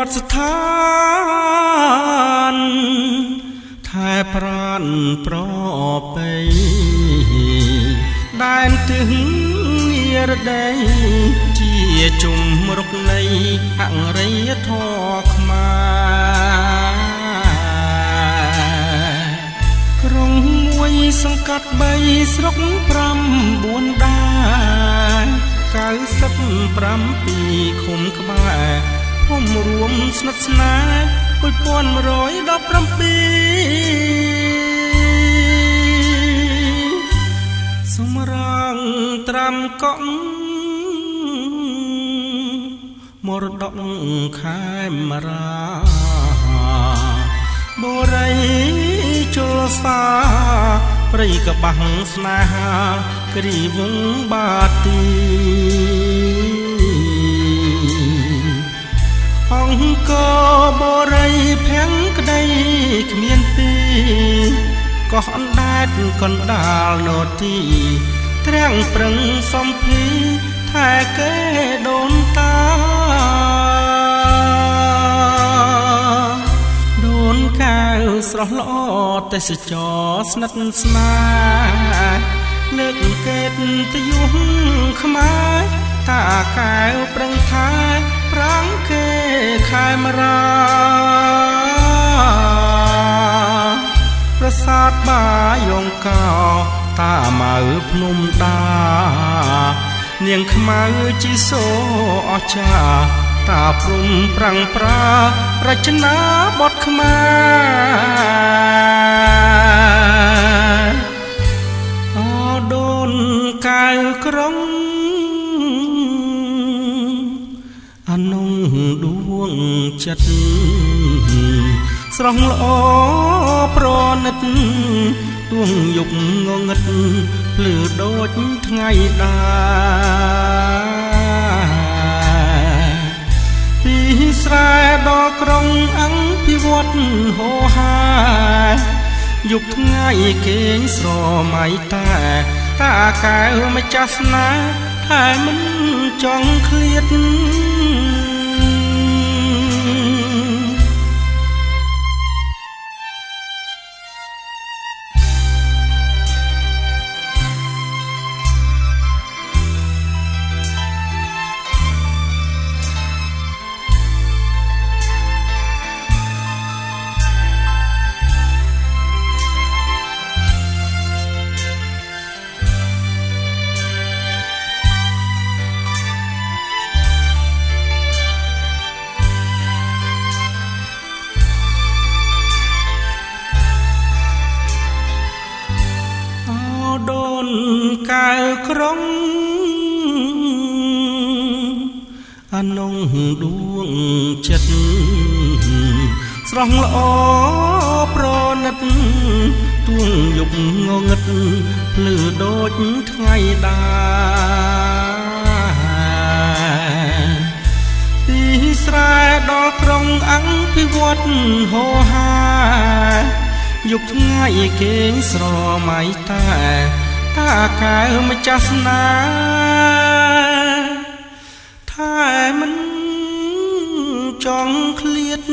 តស្ថានថែប្រានប្របីដែនទឹងនិរដីជាជុំរុកនៃអរិយធម៌ខ្មែរក្រុងមួយសង្កាត់3ស្រុក9ដែរ97ឃុំក្បែរភូមិរួមស្និទ្ធស្នាល1117សម្រងត្រាំកក់មរតកខេមរាបរិយជលសាព្រៃកបាំងស្នេហាគ្រីវងបាទីអង្គបរិយភាំងក្តីគ្មានពីកោះអណ្ដែតកណ្ដាលនទីត្រាំងប្រឹងសំភីថែគេដូនតាដូនកែវស្រស់ល្អទេសចរស្និទ្ធស្នាលលើកកេតទៅយុះខ្មែរតាកែវប្រឹងថែប្រាំងគេខែមរាប្រាសាទបាយងកោតាម៉ៅភ្នំដានាងខ្មៅជីសូអស្ចារ្យតាព្រំប្រាំងប្រារចនាបទខ្មែរអូដូនកែវក្រុងអនុងដួងចិត្តស្រស់ល្អប្រណិតទួងយប់ងងឹតភ្លឺដូចថ្ងៃដែរពីស្រែដល់ក្រុងអង្គភិវឌ្ឍហោហាយុគថ្ងៃគេងស្រមៃតាកែវម្ចាស់ស្នេហ៍តែមិនចង់ឃ្លាតកែវក្រុងអនុងដួងចិត្តស្រស់ល្អប្រណិតទួងយប់ងងឹតភ្លឺដូចថ្ងៃដែរពីស្រែដល់ក្រុងអង្គភិវឌ្ឍហោហាយុគថ្ងៃគេងស្រមៃតាកែវម្ចាស់ស្នេហ៍តែមិនចង់ឃ្លាត